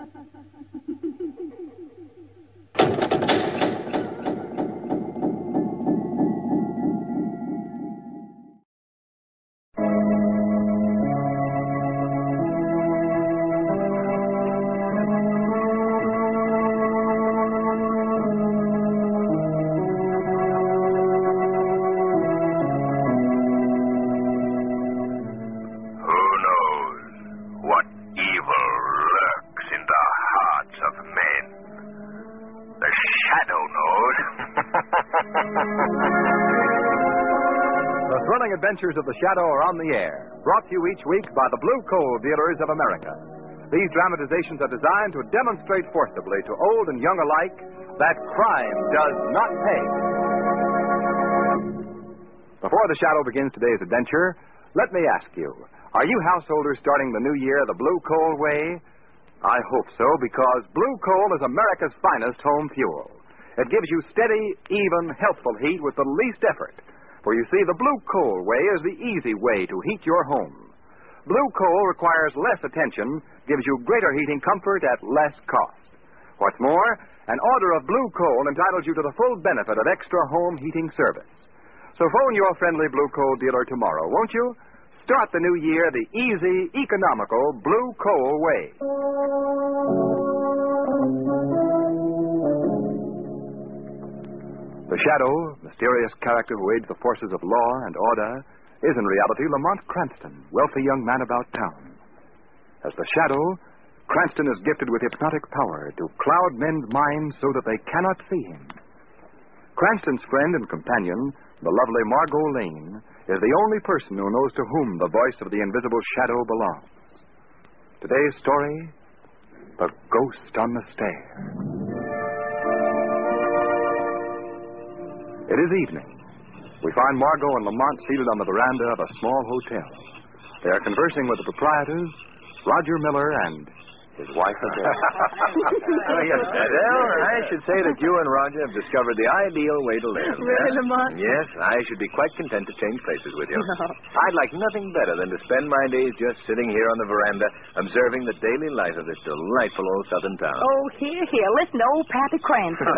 The thrilling adventures of the Shadow are on the air, brought to you each week by the Blue Coal Dealers of America. These dramatizations are designed to demonstrate forcibly to old and young alike that crime does not pay. Before the Shadow begins today's adventure, let me ask you, are you householders starting the new year the Blue Coal way? I hope so, because Blue Coal is America's finest home fuel. It gives you steady, even, healthful heat with the least effort. For you see, the Blue Coal way is the easy way to heat your home. Blue Coal requires less attention, gives you greater heating comfort at less cost. What's more, an order of Blue Coal entitles you to the full benefit of extra home heating service. So phone your friendly Blue Coal dealer tomorrow, won't you? Start the new year the easy, economical Blue Coal way. The Shadow, mysterious character who aids the forces of law and order, is in reality Lamont Cranston, wealthy young man about town. As the Shadow, Cranston is gifted with hypnotic power to cloud men's minds so that they cannot see him. Cranston's friend and companion, the lovely Margot Lane, is the only person who knows to whom the voice of the invisible Shadow belongs. Today's story, The Ghost on the Stair. It is evening. We find Margot and Lamont seated on the veranda of a small hotel. They are conversing with the proprietors, Roger Miller, and his wife Adele. Yes, Adele, I should say that you and Roger have discovered the ideal way to live. Really, Lamont? Yes, I should be quite content to change places with you. No. I'd like nothing better than to spend my days just sitting here on the veranda, observing the daily life of this delightful old southern town. Oh, here. Listen to old Pappy Cranston.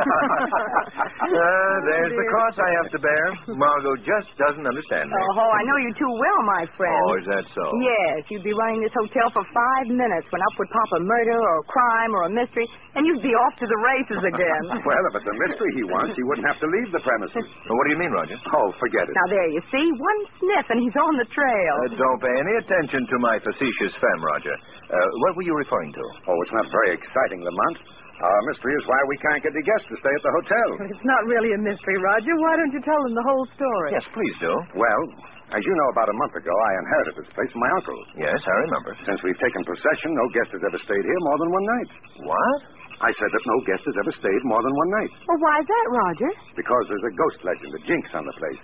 There's the cross I have to bear. Margot just doesn't understand me. Oh, I know you too well, my friend. Oh, is that so? Yes, you'd be running this hotel for 5 minutes when up would pop a murder or a crime or a mystery, and you'd be off to the races again. Well, if it's a mystery he wants, he wouldn't have to leave the premises. Well, what do you mean, Roger? Oh, forget it. Now, there you see. One sniff, and he's on the trail. Don't pay any attention to my facetious femme, Roger. What were you referring to? Oh, it's not very exciting, Lamont. Our mystery is why we can't get the guests to stay at the hotel. It's not really a mystery, Roger. Why don't you tell them the whole story? Yes, please do. Well, as you know, about a month ago, I inherited this place from my uncle. Yes, I remember. Since we've taken possession, no guest has ever stayed here more than one night. What? I said that no guest has ever stayed more than one night. Well, why's that, Roger? Because there's a ghost legend, a jinx on the place.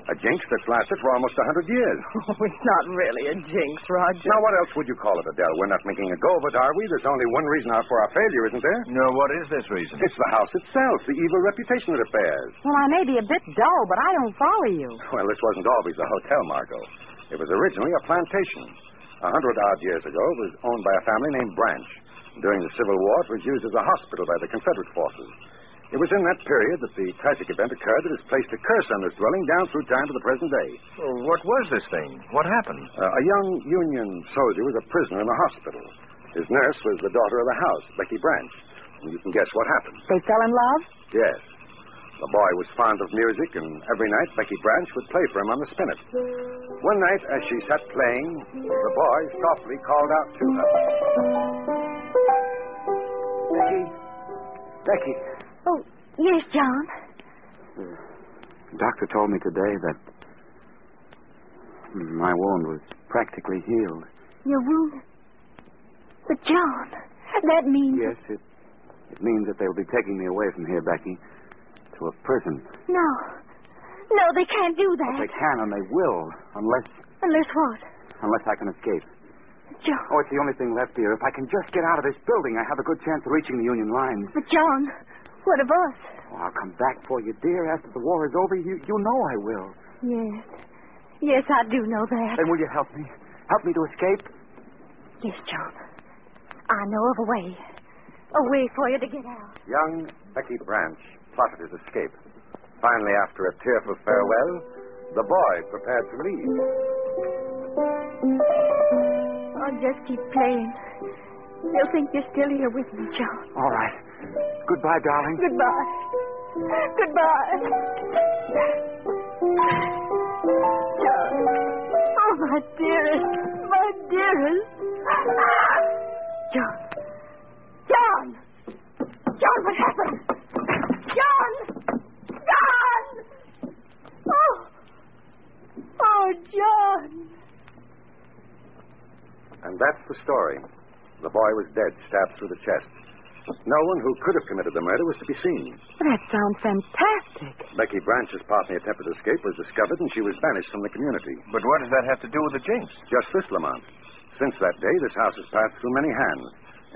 A jinx that's lasted for almost 100 years. Oh, it's not really a jinx, Roger. Now, what else would you call it, Adele? We're not making a go of it, are we? There's only one reason for our failure, isn't there? No, what is this reason? It's the house itself, the evil reputation that it bears. Well, I may be a bit dull, but I don't follow you. Well, this wasn't always a hotel, Margot. It was originally a plantation. 100-odd years ago, it was owned by a family named Branch. During the Civil War, it was used as a hospital by the Confederate forces. It was in that period that the tragic event occurred that has placed a curse on this dwelling down through time to the present day. Well, what was this thing? What happened? A young Union soldier was a prisoner in the hospital. His nurse was the daughter of the house, Becky Branch. And you can guess what happened. They fell in love? Yes. The boy was fond of music, and every night Becky Branch would play for him on the spinet. One night, as she sat playing, the boy softly called out to her. Becky. Oh, yes, John. The doctor told me today that my wound was practically healed. Your wound? But, John, that means... Yes, it means that they'll be taking me away from here, Becky, to a prison. No. No, they can't do that. Well, they can and they will, unless... Unless what? Unless I can escape. John. Oh, it's the only thing left here. If I can just get out of this building, I have a good chance of reaching the Union lines. But, John, what of us? Oh, I'll come back for you, dear, after the war is over. You know I will. Yes. Yes, I do know that. Then will you help me? Help me to escape? Yes, John. I know of a way. a way for you to get out. Young Becky Branch plotted his escape. Finally, after a tearful farewell, the boy prepared to leave. I'll just keep playing. They'll think you're still here with me, John. All right. Goodbye, darling. Goodbye. Goodbye. John. Oh, my dearest. My dearest. John. John! John, what happened? John! John! Oh! Oh, John! And that's the story. The boy was dead, stabbed through the chest. No one who could have committed the murder was to be seen. That sounds fantastic. Becky Branch's partner attempted escape was discovered, and she was banished from the community. But what does that have to do with the jinx? Just this, Lamont. Since that day, this house has passed through many hands.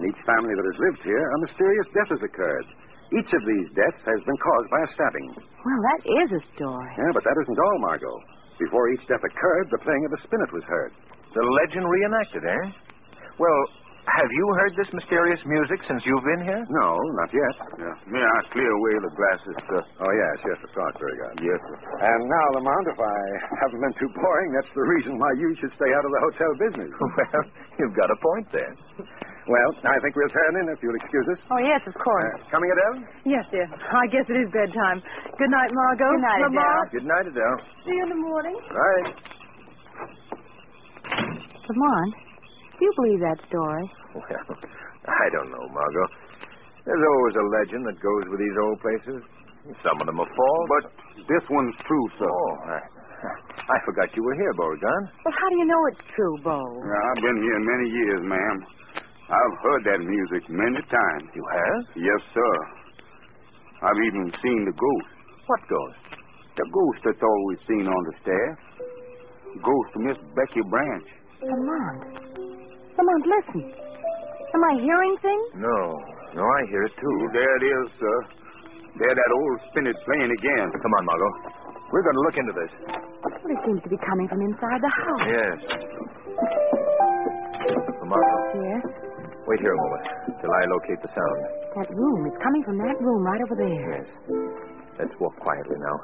In each family that has lived here, a mysterious death has occurred. Each of these deaths has been caused by a stabbing. Well, that is a story. Yeah, but that isn't all, Margot. Before each death occurred, the playing of a spinet was heard. The legend reenacted, eh? Well, have you heard this mysterious music since you've been here? No, not yet. May I clear away the glasses, sir? Oh, yes, of course. Very good. Yes, sir. And now, Lamont, if I haven't been too boring, that's the reason why you should stay out of the hotel business. Well, you've got a point there. Well, I think we'll turn in, if you'll excuse us. Oh, yes, of course. Coming, Adele? Yes, dear. I guess it is bedtime. Good night, Margot. Good night, Lamont. Good night, Adele. See you in the morning. Right. Lamont, do you believe that story? Well, I don't know, Margot. There's always a legend that goes with these old places. Some of them are false. But this one's true, sir. Oh, I forgot you were here, Beauregard. Well, how do you know it's true, Bo? I've been here many years, ma'am. I've heard that music many times. You have? Yes, sir. I've even seen the ghost. What ghost? The ghost that's always seen on the stair. Ghost of Miss Becky Branch. Lamont, listen. Am I hearing things? No, I hear it too. There it is, sir. There that old spinet playing again. Come on, Margot. We're going to look into this. Well, it seems to be coming from inside the house. Yes. Margot, Yes? wait here a moment till I locate the sound. That room. It's coming from that room right over there. Yes. Let's walk quietly now.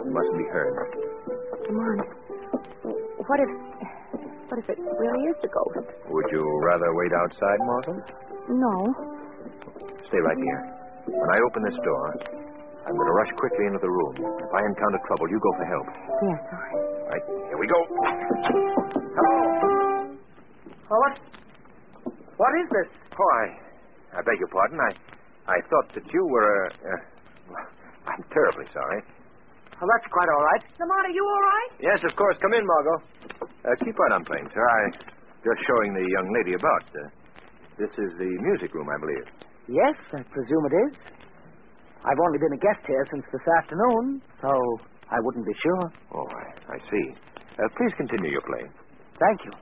It mustn't be heard. Lamont, what if it really is the ghost? Would you rather wait outside, Margot? No. Stay right here. When I open this door, I'm going to rush quickly into the room. If I encounter trouble, you go for help. Yes, all right. Right, here we go. Hello. Oh, what is this? Oh, I beg your pardon. I thought that you were, I'm terribly sorry. Oh, that's quite all right. Lamont, are you all right? Yes, of course. Come in, Margot. Keep right on playing, sir. I'm just showing the young lady about. This is the music room, I believe. Yes, I presume it is. I've only been a guest here since this afternoon, so I wouldn't be sure. Oh, I see. Please continue your playing. Thank you.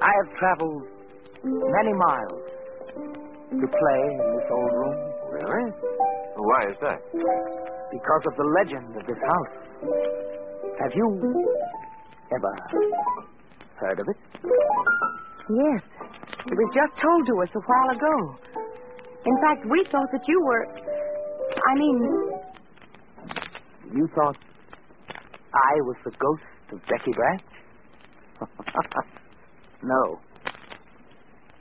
I have traveled many miles to play in this old room. Really? Why is that? Because of the legend of this house. Have you ever heard of it? Yes. It was just told to us a while ago. In fact, we thought that you were... You thought I was the ghost of Becky Branch? No.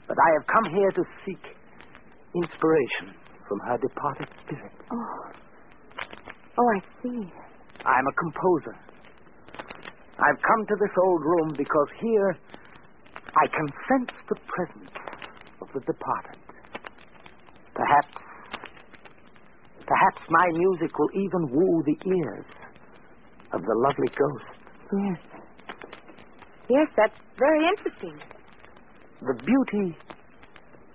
But I have come here to seek inspiration from her departed spirit. Oh, I see. I'm a composer. I've come to this old room because here I can sense the presence of the departed. Perhaps my music will even woo the ears of the lovely ghost. Yes. Yes, that's very interesting. The beauty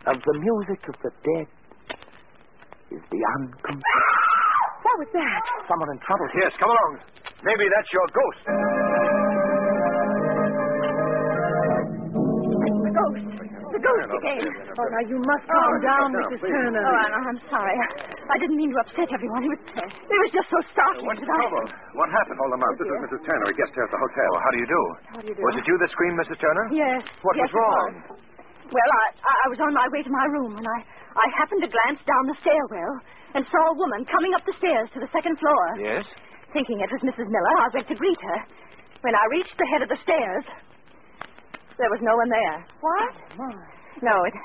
of the music of the dead is beyond compare. What was that? Someone in trouble here. Yes, come along. Maybe that's your ghost. The ghost again. Oh, now you must calm down, Mrs. Turner. Oh, I'm sorry. I didn't mean to upset everyone. It was just so startling. What's the trouble? What happened? Hold them out. This is Mrs. Turner, a guest here at the hotel. Oh, how do you do? How do you do? Was it you that screamed, Mrs. Turner? Yes. What yes, was wrong? Well, I was on my way to my room when I happened to glance down the stairwell and saw a woman coming up the stairs to the second floor. Yes? Thinking it was Mrs. Miller, I went to greet her. When I reached the head of the stairs, there was no one there. What? No, it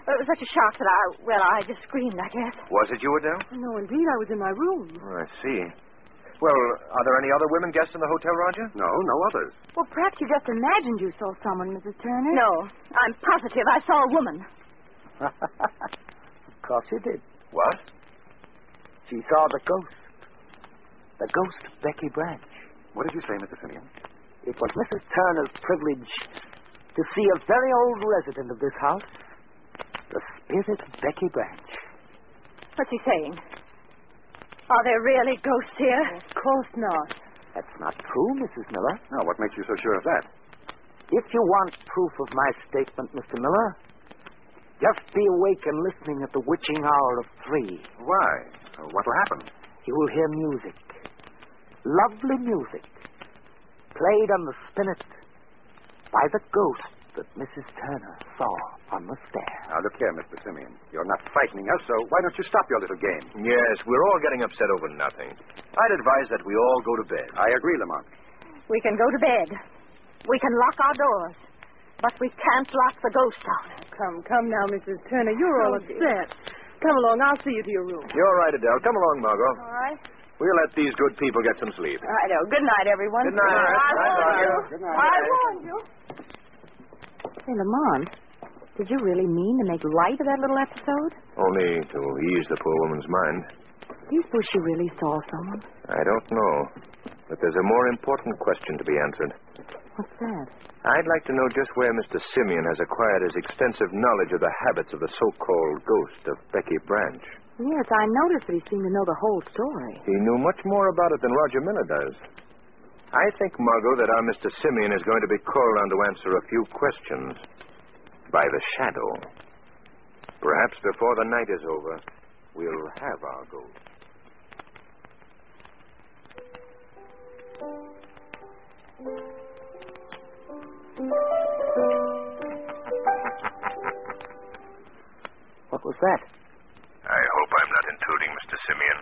was such a shock that I just screamed, I guess. Was it you, Adele? No, indeed. I was in my room. Oh, I see. Well, are there any other women guests in the hotel, Roger? No, no others. Well, perhaps you just imagined you saw someone, Mrs. Turner. No, I'm positive I saw a woman. Of course you did. What? She saw the ghost. The ghost of Becky Branch. What did you say, Mr. Simeon? It was Mrs. Turner's privilege to see a very old resident of this house, the spirit of Becky Branch. What's he saying? Are there really ghosts here? Of course not. That's not true, Mrs. Miller. Now, what makes you so sure of that? If you want proof of my statement, Mr. Miller, just be awake and listening at the witching hour of 3. Why? What'll happen? You will hear music. Lovely music. Played on the spinet by the ghost that Mrs. Turner saw on the stair. Now, look here, Mr. Simeon. You're not frightening us, so why don't you stop your little game? Yes, we're all getting upset over nothing. I'd advise that we all go to bed. I agree, Lamont. We can go to bed. We can lock our doors. But we can't lock the ghost out. Come now, Mrs. Turner. You're all upset. Come along. I'll see you to your room. You're right, Adele. Come along, Margot. All right. We'll let these good people get some sleep. Righto. Good night, everyone. Good night. I warned you. Good night. I warned you. Hey, Lamont, did you really mean to make light of that little episode? Only to ease the poor woman's mind. Do you suppose she really saw someone? I don't know. But there's a more important question to be answered. What's that? I'd like to know just where Mr. Simeon has acquired his extensive knowledge of the habits of the so-called ghost of Becky Branch. Yes, I noticed that he seemed to know the whole story. He knew much more about it than Roger Miller does. I think, Margot, that our Mr. Simeon is going to be called on to answer a few questions by the shadow. Perhaps before the night is over, we'll have our ghost. What was that? I hope I'm not intruding, Mr. Simeon.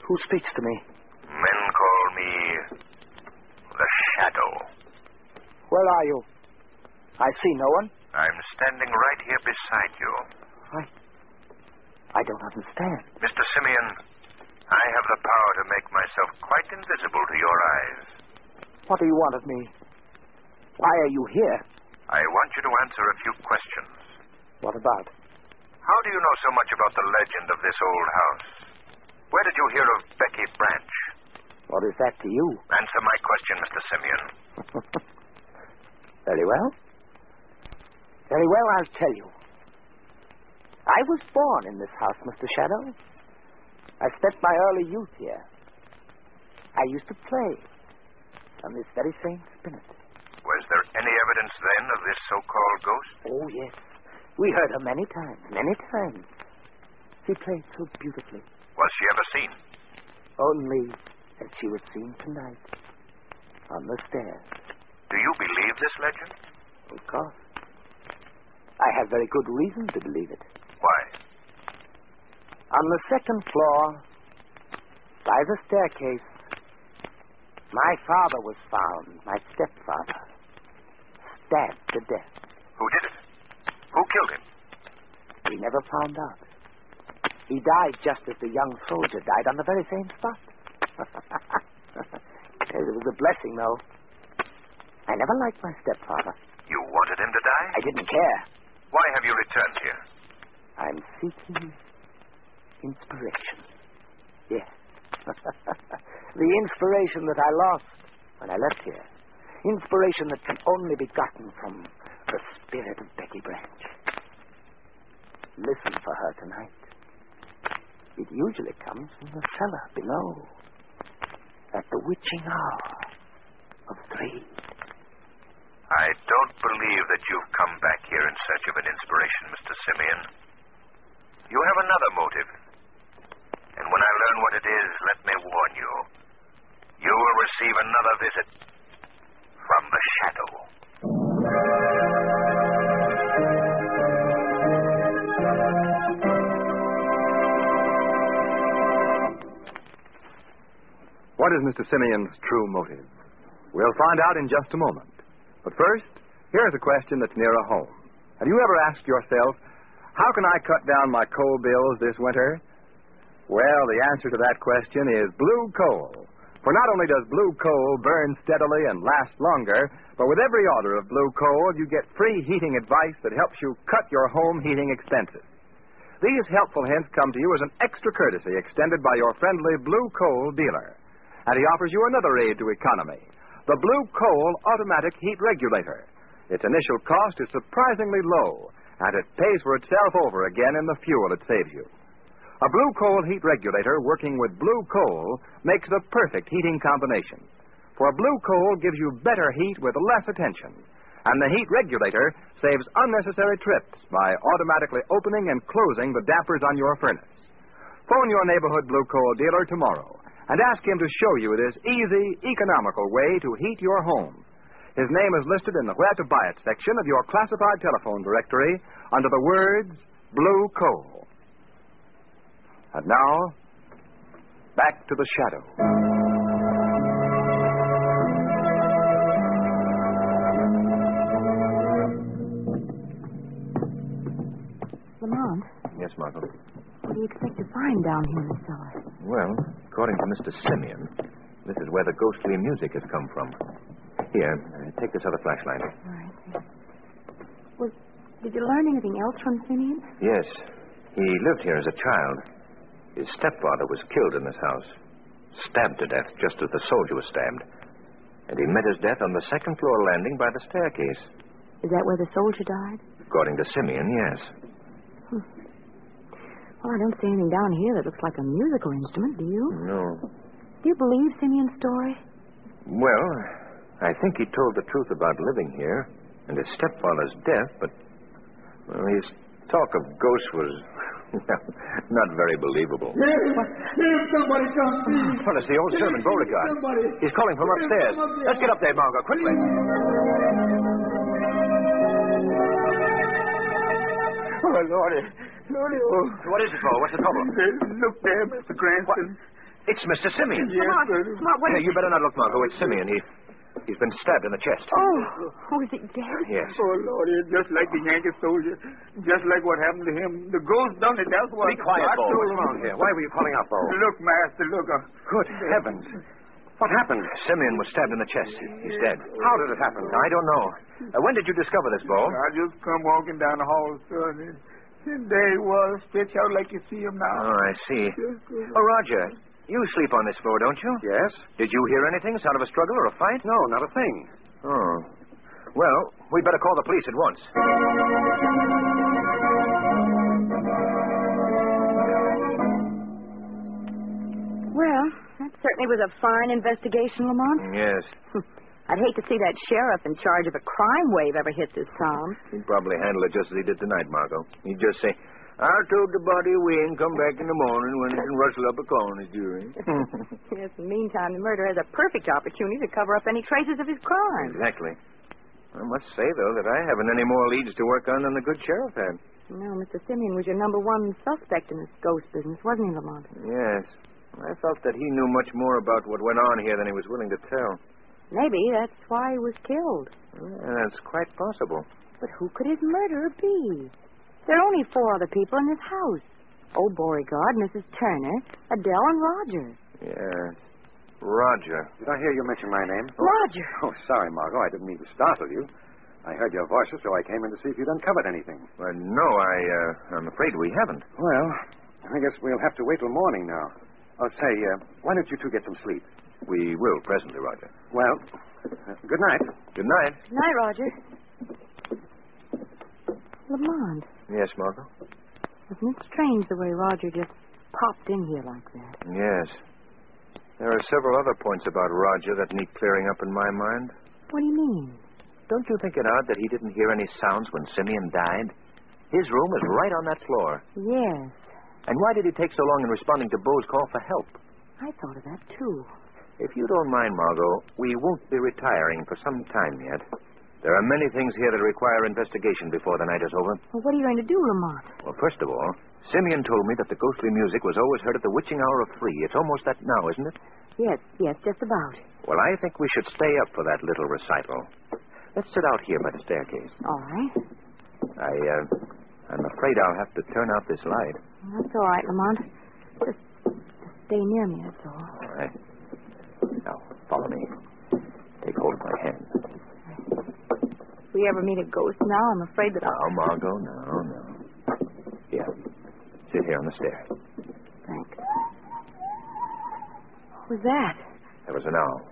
Who speaks to me? Men call me the Shadow. Where are you? I see no one. I'm standing right here beside you. I don't understand. Mr. Simeon, I have the power to make myself quite invisible to your eyes. What do you want of me? Why are you here? I want you to answer a few questions. What about? How do you know so much about the legend of this old house? Where did you hear of Becky Branch? What is that to you? Answer my question, Mr. Simeon. Very well. Very well, I'll tell you. I was born in this house, Mr. Shadow. I spent my early youth here. I used to play on this very same spinet. Was there any evidence then of this so-called ghost? Oh, yes. We heard her many times, many times. She played so beautifully. Was she ever seen? Only as she was seen tonight on the stairs. Do you believe this legend? Of course. I have very good reason to believe it. Why? On the second floor, by the staircase, my father was found, my stepfather, stabbed to death. Who did it? Who killed him? We never found out. He died just as the young soldier died on the very same spot. It was a blessing, though. I never liked my stepfather. You wanted him to die? I didn't care. Why have you returned here? I'm seeking inspiration. Yes. The inspiration that I lost when I left here. Inspiration that can only be gotten from the spirit of Becky Branch. Listen for her tonight. It usually comes from the cellar below at the witching hour of 3. I don't believe that you've come back here in search of an inspiration, Mr. Simeon. You have another motive. And when I learn what it is, let me warn you. You will receive another visit from the Shadow. What is Mr. Simeon's true motive? We'll find out in just a moment. But first, here's a question that's nearer home. Have you ever asked yourself, how can I cut down my coal bills this winter? Well, the answer to that question is blue coal. For not only does blue coal burn steadily and last longer, but with every order of blue coal, you get free heating advice that helps you cut your home heating expenses. These helpful hints come to you as an extra courtesy extended by your friendly blue coal dealer. And he offers you another aid to economy, the blue coal automatic heat regulator. Its initial cost is surprisingly low, and it pays for itself over again in the fuel it saves you. A blue coal heat regulator working with blue coal makes the perfect heating combination. For blue coal gives you better heat with less attention. And the heat regulator saves unnecessary trips by automatically opening and closing the dampers on your furnace. Phone your neighborhood blue coal dealer tomorrow and ask him to show you this easy, economical way to heat your home. His name is listed in the Where to Buy It section of your classified telephone directory under the words Blue Coal. And now, back to the shadow. Lamont, Yes, Margot. what do you expect to find down here in the cellar? Well, according to Mr. Simeon, this is where the ghostly music has come from. Here, take this other flashlight. All right. Well, did you learn anything else from Simeon? Yes. He lived here as a child. His stepfather was killed in this house, stabbed to death just as the soldier was stabbed. And he met his death on the second-floor landing by the staircase. Is that where the soldier died? According to Simeon, yes. Well, I don't see anything down here that looks like a musical instrument, do you? No. Do you believe Simeon's story? Well, I think he told the truth about living here and his stepfather's death, but his talk of ghosts was not very believable. Here, somebody come, please. Well, it's the old servant, Beauregard. Somebody. He's calling from upstairs. Let's get up there, Margot, quickly. Oh, Lordy. Lordy, oh. What is it, Bo? What's the trouble? Look there, Mr. Cranston. It's Mr. Simeon. Yes, sir. What You better not look, Margot. It's Simeon. He's been stabbed in the chest. Oh, is he dead? Yes. Oh, Lordy, just like the Yankee soldier. Just like what happened to him. The ghost done it, that's what... Be quiet, Bo. What's wrong here? Why were you calling out, Bo? Look, Master, look. Good heavens. What happened? Simeon was stabbed in the chest. He's dead. How did it happen? I don't know. When did you discover this, Bo? I just come walking down the hall, sir, and there he was, stretched out like you see him now. Oh, I see. Oh, Roger, you sleep on this floor, don't you? Yes? Did you hear anything? Sound of a struggle or a fight? No, not a thing. Oh. Well, we'd better call the police at once. Well, that certainly was a fine investigation, Lamont. Yes. I'd hate to see that sheriff in charge of a crime wave ever hit this town. He'd probably handle it just as he did tonight, Margot. He'd just say, I'll tow the body away and come back in the morning when he can rustle up a coroner's jury. Yes, in the meantime, the murderer has a perfect opportunity to cover up any traces of his crime. Exactly. I must say, though, that I haven't any more leads to work on than the good sheriff had. No, Mr. Simeon was your number one suspect in this ghost business, wasn't he, Lamont? Yes. I felt that he knew much more about what went on here than he was willing to tell. Maybe that's why he was killed. Yeah, that's quite possible. But who could his murderer be? There are only 4 other people in this house. Old Beauregard, Mrs. Turner, Adele, and Roger. Yes. Roger. Did I hear you mention my name? Roger! Oh, sorry, Margot. I didn't mean to startle you. I heard your voices, so I came in to see if you'd uncovered anything. No, I'm afraid we haven't. Well, I guess we'll have to wait till morning now. Oh, say, why don't you two get some sleep? We will presently, Roger. Well, good night. Good night. Good night, Roger. Lamont, Yes, Margot? isn't it strange the way Roger just popped in here like that? Yes. There are several other points about Roger that need clearing up in my mind. What do you mean? Don't you think it odd that he didn't hear any sounds when Simeon died? His room is right on that floor. Yes, And why did he take so long in responding to Beau's call for help? I thought of that, too. If you don't mind, Margot, we won't be retiring for some time yet. There are many things here that require investigation before the night is over. Well, what are you going to do, Lamont? Well, first of all, Simeon told me that the ghostly music was always heard at the witching hour of 3. It's almost that now, isn't it? Yes, just about. Well, I think we should stay up for that little recital. Let's sit out here by the staircase. All right. I'm afraid I'll have to turn out this light. That's all right, Lamont. Just stay near me, that's all. All right. Now, follow me. Take hold of my hand. If we ever meet a ghost now, I'm afraid that Now, Margot, no. Here. Sit here on the stair. Thanks. What was that? There was an owl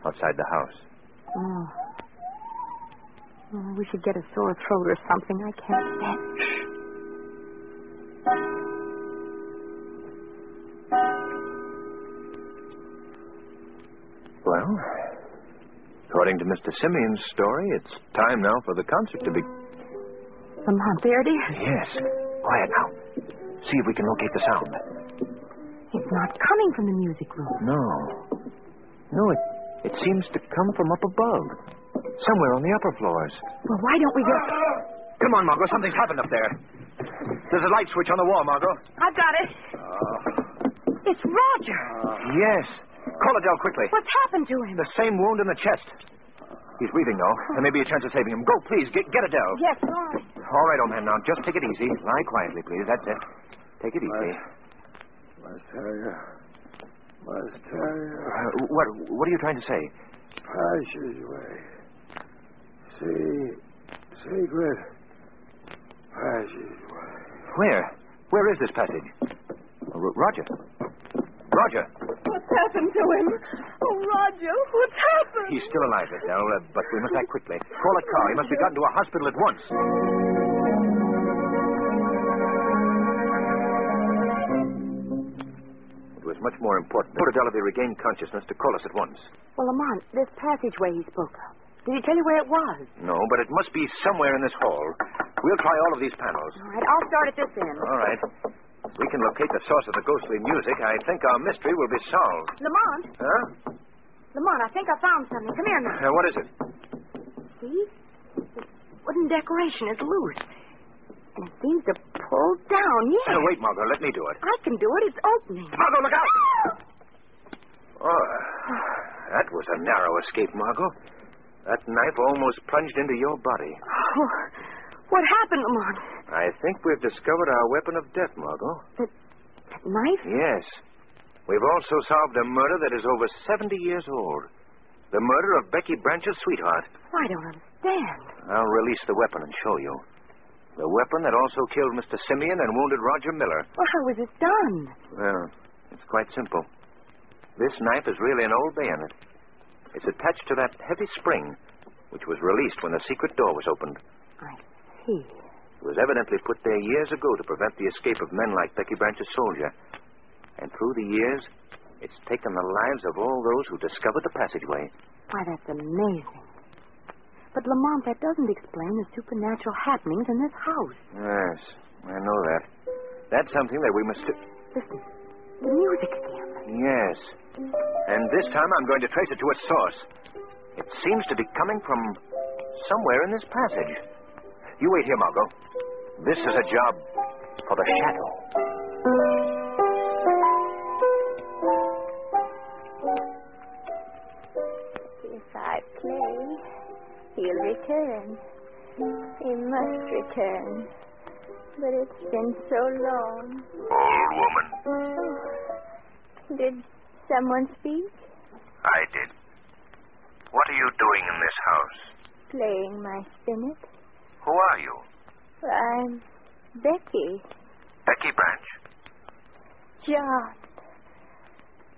outside the house. Oh. We should get a sore throat or something. I can't stand it. Well, according to Mr. Simeon's story, it's time now for the concert to be... Lamont, there it is. Yes. Quiet now. See if we can locate the sound. It's not coming from the music room. No, it seems to come from up above. Somewhere on the upper floors. Well, why don't we go... Come on, Margot. Something's happened up there. There's a light switch on the wall, Margot. I've got it. It's Roger. Yes. Call Adele quickly. What's happened to him? The same wound in the chest. He's breathing, though. There may be a chance of saving him. Go, please. Get Adele. Yes, all right. All right, old man. Now, just take it easy. Lie quietly, please. That's it. Take it easy. Must tell you. What are you trying to say? Passageway. Secret passageway. Where is this passage? Roger. What's happened to him? Oh, Roger, what's happened? He's still alive, Adele, but we must act quickly. Call a car. He must be gotten to a hospital at once. It was much more important for Adele, if he regained consciousness, to call us at once. Well, Lamont, this passageway he spoke of. Did he tell you where it was? No, but it must be somewhere in this hall. We'll try all of these panels. All right, I'll start at this end. All right. If we can locate the source of the ghostly music, I think our mystery will be solved. Lamont? Huh? Lamont, I think I found something. Come here now. What is it? See? The wooden decoration is loose. And it seems to pull down, yes. Wait, Margot, let me do it. I can do it. It's opening. Margot, look out! Oh, that was a narrow escape, Margot. That knife almost plunged into your body. Oh, what happened, Lamont? I think we've discovered our weapon of death, Margot. That knife? Yes. We've also solved a murder that is over 70 years old. The murder of Becky Branch's sweetheart. I don't understand. I'll release the weapon and show you. The weapon that also killed Mr. Simeon and wounded Roger Miller. Well, how was it done? Well, it's quite simple. This knife is really an old bayonet. It's attached to that heavy spring, which was released when the secret door was opened. I see. It was evidently put there years ago to prevent the escape of men like Becky Branch's soldier. And through the years, it's taken the lives of all those who discovered the passageway. Why, that's amazing. But, Lamont, that doesn't explain the supernatural happenings in this house. Yes, I know that. That's something that we must... Listen, the music again. Yes. And this time I'm going to trace it to its source. It seems to be coming from somewhere in this passage. You wait here, Margot. This is a job for the shadow. If I play, he'll return. He must return. But it's been so long. Old woman. Oh, did someone speak? I did. What are you doing in this house? Playing my spinet. Who are you? I'm Becky. Becky Branch. John.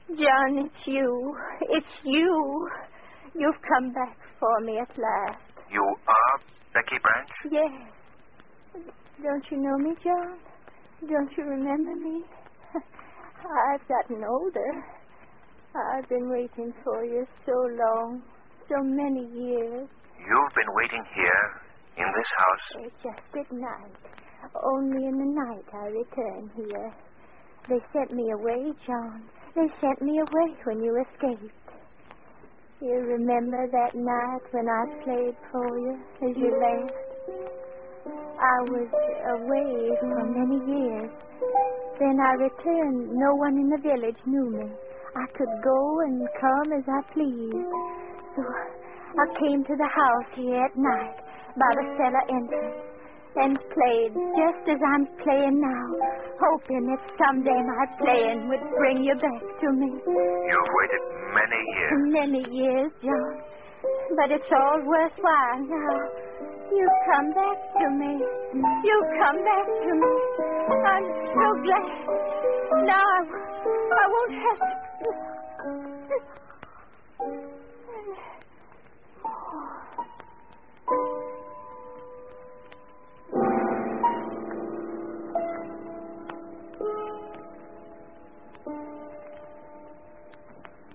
John, it's you. It's you. You've come back for me at last. You are Becky Branch? Yes. Don't you know me, John? Don't you remember me? I've gotten older. I've been waiting for you so long, so many years. You've been waiting here, in this house? Just at night. Only in the night I return here. They sent me away, John. They sent me away when you escaped. You remember that night when I played for you as you left? I was away for many years. Then I returned. No one in the village knew me. I could go and come as I pleased. So I came to the house here at night by the cellar entrance and played just as I'm playing now, hoping that someday my playing would bring you back to me. You've waited many years. Many years, John. But it's all worthwhile now. You come back to me. You come back to me. I'm so glad. Now I won't have to...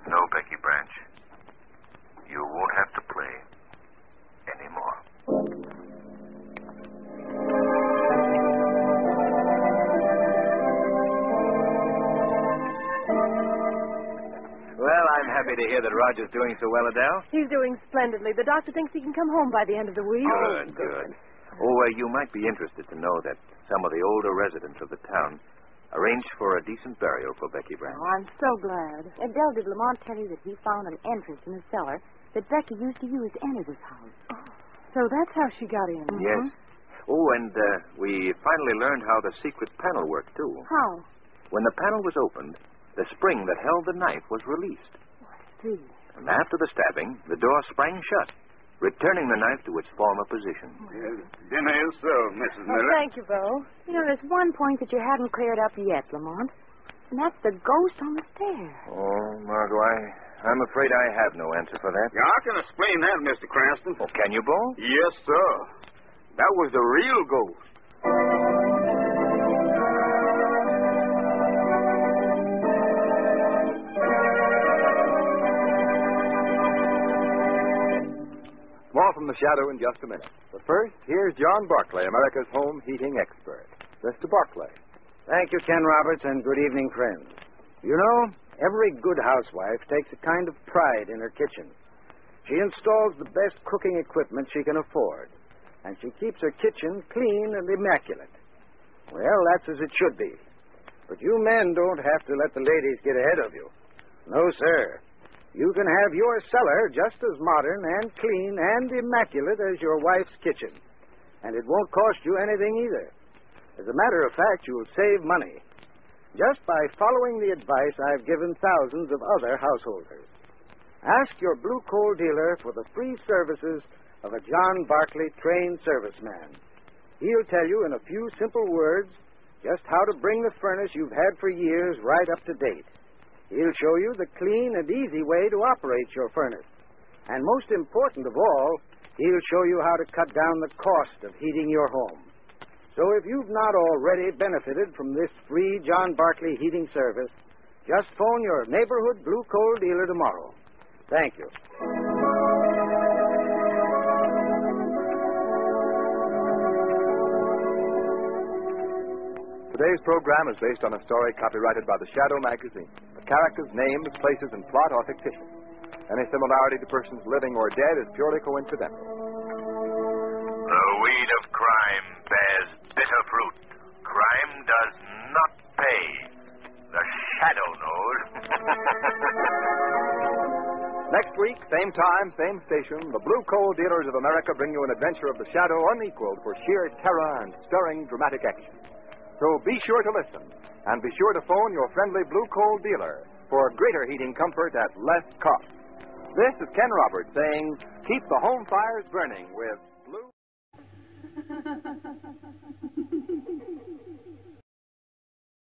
No, Becky Branch. You won't have to play anymore. Well, I'm happy to hear that Roger's doing so well, Adele. He's doing splendidly. The doctor thinks he can come home by the end of the week. Good. Oh, you might be interested to know that some of the older residents of the town arranged for a decent burial for Becky Branch. Oh, I'm so glad. Adele, did Lamont tell you that he found an entrance in the cellar that Becky used to use to enter this house? Oh, so that's how she got in. Yes. Oh, and we finally learned how the secret panel worked, too. How? When the panel was opened, the spring that held the knife was released. I see. And after the stabbing, the door sprang shut, returning the knife to its former position. Dinner is served, Mrs. Oh, thank you, Bo. You know, there's one point that you haven't cleared up yet, Lamont, and that's the ghost on the stair. Oh, Margot, I'm afraid I have no answer for that. Yeah, I can explain that, Mr. Cranston. Oh, can you, Bo? Yes, sir. That was the real ghost. More from the shadow in just a minute. But first, here's John Barclay, America's home heating expert. Mr. Barclay. Thank you, Ken Roberts, and good evening, friends. You know, every good housewife takes a kind of pride in her kitchen. She installs the best cooking equipment she can afford, and she keeps her kitchen clean and immaculate. Well, that's as it should be. But you men don't have to let the ladies get ahead of you. No, sir. You can have your cellar just as modern and clean and immaculate as your wife's kitchen. And it won't cost you anything either. As a matter of fact, you'll save money just by following the advice I've given thousands of other householders. Ask your blue coal dealer for the free services of a John Barclay trained serviceman. He'll tell you in a few simple words just how to bring the furnace you've had for years right up to date. He'll show you the clean and easy way to operate your furnace. And most important of all, he'll show you how to cut down the cost of heating your home. So if you've not already benefited from this free John Barclay heating service, just phone your neighborhood blue coal dealer tomorrow. Thank you. Today's program is based on a story copyrighted by the Shadow magazine. The characters, names, places, and plot are fictitious. Any similarity to persons living or dead is purely coincidental. The weed of crime bears bitter fruit. Crime does not pay. The Shadow knows. Next week, same time, same station, the Blue Coal Dealers of America bring you an adventure of the Shadow unequaled for sheer terror and stirring dramatic action. So be sure to listen, and be sure to phone your friendly Blue Coal dealer for greater heating comfort at less cost. This is Ken Roberts saying, keep the home fires burning with Blue...